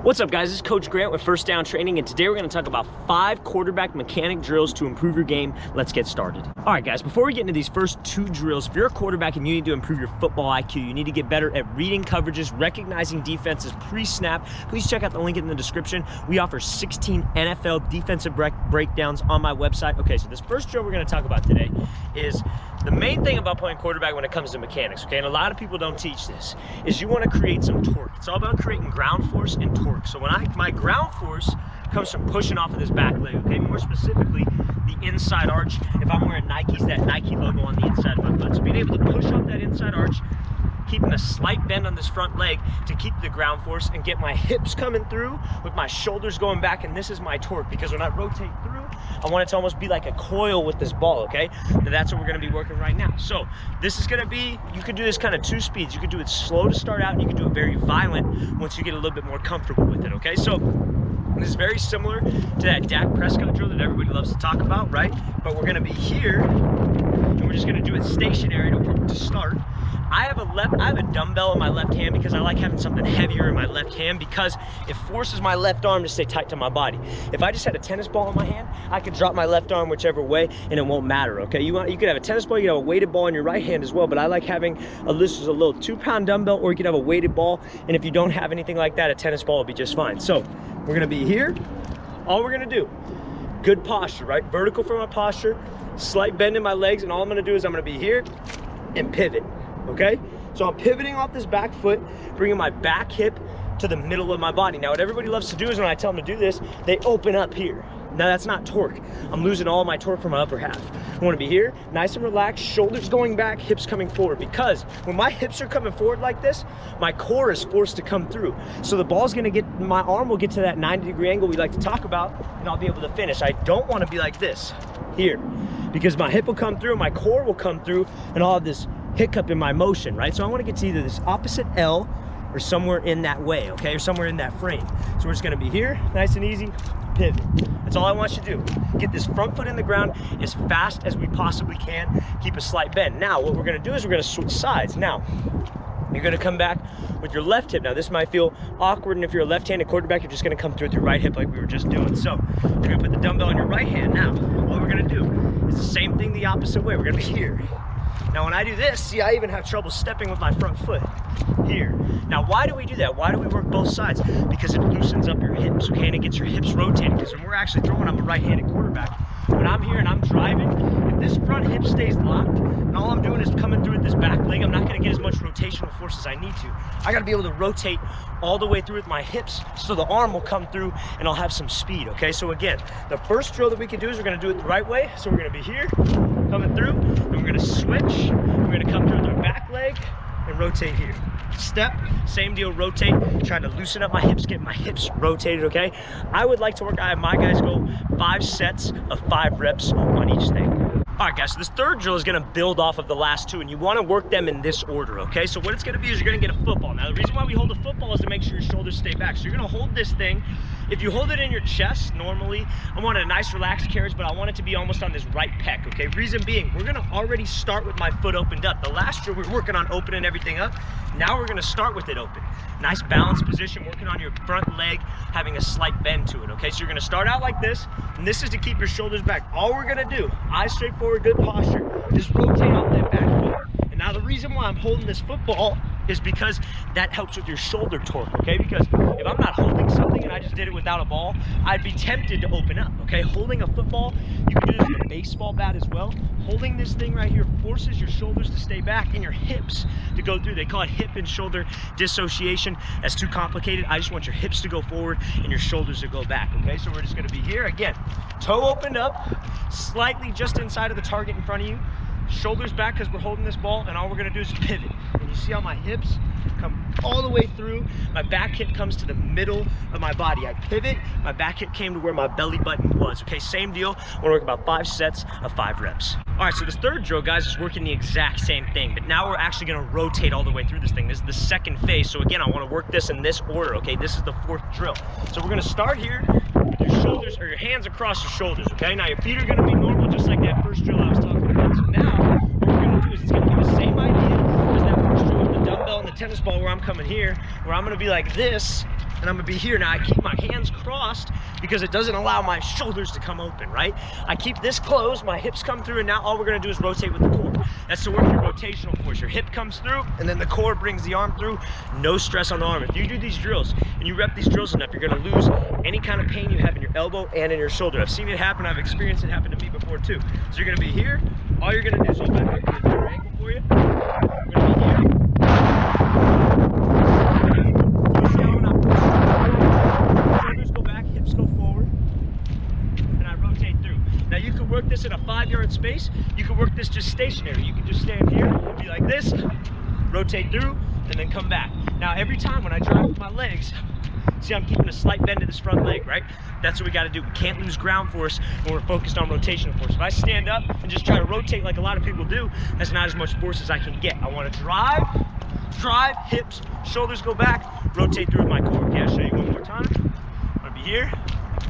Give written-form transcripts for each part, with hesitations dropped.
What's up, guys? This is Coach Grant with First Down Training, and today we're going to talk about 5 quarterback mechanic drills to improve your game. Let's get started. All right, guys, before we get into these first 2 drills, if you're a quarterback and you need to improve your football IQ, you need to get better at reading coverages, recognizing defenses pre-snap, please check out the link in the description. We offer 16 NFL defensive breakdowns on my website. Okay, so this first drill we're going to talk about today is the main thing about playing quarterback when it comes to mechanics, okay? And a lot of people don't teach this, is you want to create some torque. It's all about creating ground force and torque. So when my ground force comes from pushing off of this back leg, okay? More specifically, the inside arch. If I'm wearing Nikes, that Nike logo on the inside of my foot. So being able to push off that inside arch, keeping a slight bend on this front leg to keep the ground force and get my hips coming through with my shoulders going back, and this is my torque, because when I rotate through, I want it to almost be like a coil with this ball, okay? Now that's what we're gonna be working right now. So this is gonna be, you could do this kind of 2 speeds. You could do it slow to start out, and you can do it very violent once you get a little bit more comfortable with it, okay? So this is very similar to that Dak Prescott drill that everybody loves to talk about, right? But we're gonna be here, and we're just gonna do it stationary to start. I have a dumbbell in my left hand because I like having something heavier in my left hand, because it forces my left arm to stay tight to my body. If I just had a tennis ball in my hand, I could drop my left arm whichever way and it won't matter, okay? You could have a tennis ball, you could have a weighted ball in your right hand as well, but I like having this is a little 2-pound dumbbell, or you could have a weighted ball, and if you don't have anything like that, a tennis ball will be just fine. So we're gonna be here. All we're gonna do, good posture, right? Vertical for my posture, slight bend in my legs, and all I'm gonna do is I'm gonna be here and pivot. Okay, so I'm pivoting off this back foot, bringing my back hip to the middle of my body. Now what everybody loves to do is when I tell them to do this, they open up here. Now that's not torque. I'm losing all my torque from my upper half. I want to be here, nice and relaxed, shoulders going back, hips coming forward, because when my hips are coming forward like this, my core is forced to come through. So the ball's gonna my arm will get to that 90-degree angle we like to talk about, and I'll be able to finish. I don't want to be like this here, because my hip will come through, my core will come through, and I'll have this hiccup in my motion, right? So I want to get to either this opposite L or somewhere in that way, okay? Or somewhere in that frame. So we're just going to be here, nice and easy, pivot. That's all I want you to do. Get this front foot in the ground as fast as we possibly can. Keep a slight bend. Now, what we're going to do is we're going to switch sides. Now, you're going to come back with your left hip. Now, this might feel awkward, and if you're a left-handed quarterback, you're just going to come through with your right hip like we were just doing. So you're going to put the dumbbell in your right hand. Now, what we're going to do is the same thing the opposite way. We're going to be here. Now when I do this, see, I even have trouble stepping with my front foot here. Now why do we do that? Why do we work both sides? Because it loosens up your hips, okay? And it gets your hips rotating, because when we're actually throwing, I'm a right-handed quarterback. When I'm here and I'm driving, if this front hip stays locked, and all I'm doing is coming through with this back leg, I'm not gonna get as much rotational force as I need to. I gotta be able to rotate all the way through with my hips, so the arm will come through and I'll have some speed, okay? So again, the first drill that we can do is we're gonna do it the right way. So we're gonna be here, coming through, and we're gonna switch. We're gonna come through with our back leg and rotate here. Step, same deal, rotate, trying to loosen up my hips, get my hips rotated, okay? I would like to work, I have my guys go 5 sets of 5 reps on each thing. All right, guys, so this third drill is gonna build off of the last 2, and you wanna work them in this order, okay? So what it's gonna be is you're gonna get a football. Now, the reason why we hold a football is to make sure your shoulders stay back. So you're gonna hold this thing. If you hold it in your chest, normally, I want a nice relaxed carriage, but I want it to be almost on this right pec, okay? Reason being, we're gonna already start with my foot opened up. The last drill, we were working on opening everything up. Now we're gonna start with it open. Nice balanced position, working on your front leg, having a slight bend to it, okay? So you're gonna start out like this, and this is to keep your shoulders back. All we're gonna do, eyes straight forward, good posture, just rotate off that back foot. And now the reason why I'm holding this football is because that helps with your shoulder torque, okay? Because if I'm not holding something and I just did it without a ball, I'd be tempted to open up, okay? Holding a football, you can do this with a baseball bat as well. Holding this thing right here forces your shoulders to stay back and your hips to go through. They call it hip and shoulder dissociation. That's too complicated. I just want your hips to go forward and your shoulders to go back, okay? So we're just gonna be here again. Toe opened up, slightly just inside of the target in front of you. Shoulders back because we're holding this ball, and all we're gonna do is pivot. And you see how my hips come all the way through. My back hip comes to the middle of my body. I pivot, my back hip came to where my belly button was, okay? Same deal, we're working about 5 sets of 5 reps. All right, so this third drill, guys, is working the exact same thing, but now we're actually gonna rotate all the way through this thing. This is the second phase, so again, I wanna work this in this order, okay? This is the 4th drill. So we're gonna start here with your shoulders, or your hands across your shoulders, okay? Now your feet are gonna be normal, just like that first drill I was talking about. So now, what we're gonna do is it's gonna be the same idea as that first drill with the dumbbell and the tennis ball where I'm coming here, where I'm gonna be like this, and I'm gonna be here. Now I keep my hands crossed because it doesn't allow my shoulders to come open, right? I keep this closed, my hips come through, and now all we're gonna do is rotate with the core. That's to work your rotational force. Your hip comes through, and then the core brings the arm through. No stress on the arm. If you do these drills, and you rep these drills enough, you're gonna lose any kind of pain you have in your elbow and in your shoulder. I've seen it happen, I've experienced it happen to me before too. So you're gonna be here, all you're gonna do is hold back. I'm gonna do your ankle for you. We're gonna be here. Shoulders go back, hips go forward, and I rotate through. Now you can work this in a 5-yard space. You can work this just stationary. You can just stand here and be like this, rotate through, and then come back. Now every time when I drive with my legs, see I'm keeping a slight bend to this front leg, right? That's what we gotta do. We can't lose ground force when we're focused on rotational force. If I stand up and just try to rotate like a lot of people do, that's not as much force as I can get. I wanna drive, hips, shoulders go back, rotate through with my core. Okay, I'll show you one more time. I'm gonna be here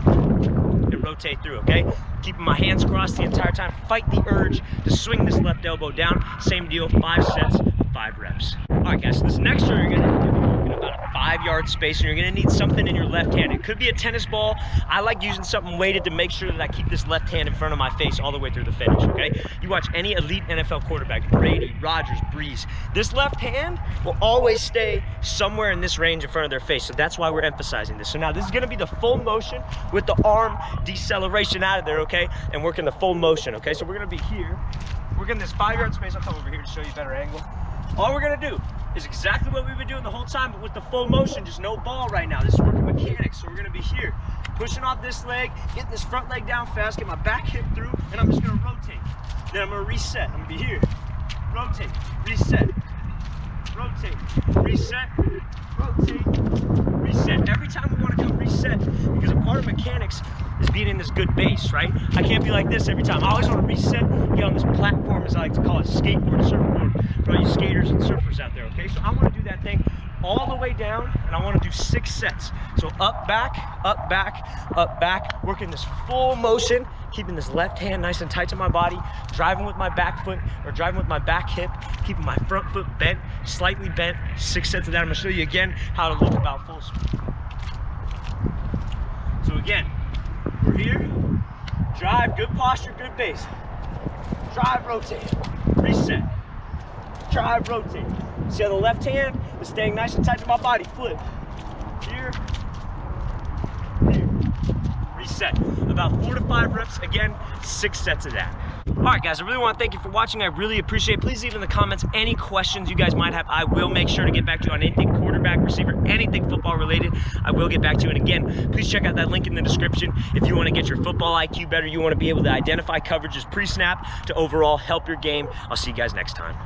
and rotate through, okay? Keeping my hands crossed the entire time. Fight the urge to swing this left elbow down. Same deal, 5 sets, 5 reps. All right, guys, so this next drill you're gonna do in about a 5-yard space, and you're gonna need something in your left hand. It could be a tennis ball. I like using something weighted to make sure that I keep this left hand in front of my face all the way through the finish, okay? You watch any elite NFL quarterback, Brady, Rodgers, Breeze, this left hand will always stay somewhere in this range in front of their face, so that's why we're emphasizing this. So now this is gonna be the full motion with the arm deceleration out of there, okay? And working the full motion, okay? So we're gonna be here, working this 5-yard space. I'll come over here to show you a better angle. All we're gonna do is exactly what we've been doing the whole time, but with the full motion, just no ball right now. This is working mechanics. So we're gonna be here, pushing off this leg, getting this front leg down fast, get my back hip through, and I'm just gonna rotate. Then I'm gonna reset. I'm gonna be here, rotate, reset, rotate, reset, rotate, reset. Every time we wanna come reset, because a part of mechanics is being in this good base, right? I can't be like this every time. I always want to reset, get on this platform, as I like to call it, skateboard, surfboard, for all you skaters and surfers out there, okay? So I want to do that thing all the way down, and I want to do 6 sets. So up, back, working this full motion, keeping this left hand nice and tight to my body, driving with my back foot, or driving with my back hip, keeping my front foot bent, slightly bent, 6 sets of that. I'm gonna show you again how to look about full speed. So again, we're here, drive, good posture, good base. Drive, rotate, reset. Drive, rotate. See how the left hand is staying nice and tight to my body. Flip. Here, here. Reset. About 4 to 5 reps. Again, 6 sets of that. All right, guys, I really want to thank you for watching. I really appreciate it. Please leave in the comments any questions you guys might have. I will make sure to get back to you on anything quarterback, receiver, anything football related. I will get back to you. And again, please check out that link in the description if you want to get your football IQ better. You want to be able to identify coverages pre-snap to overall help your game. I'll see you guys next time.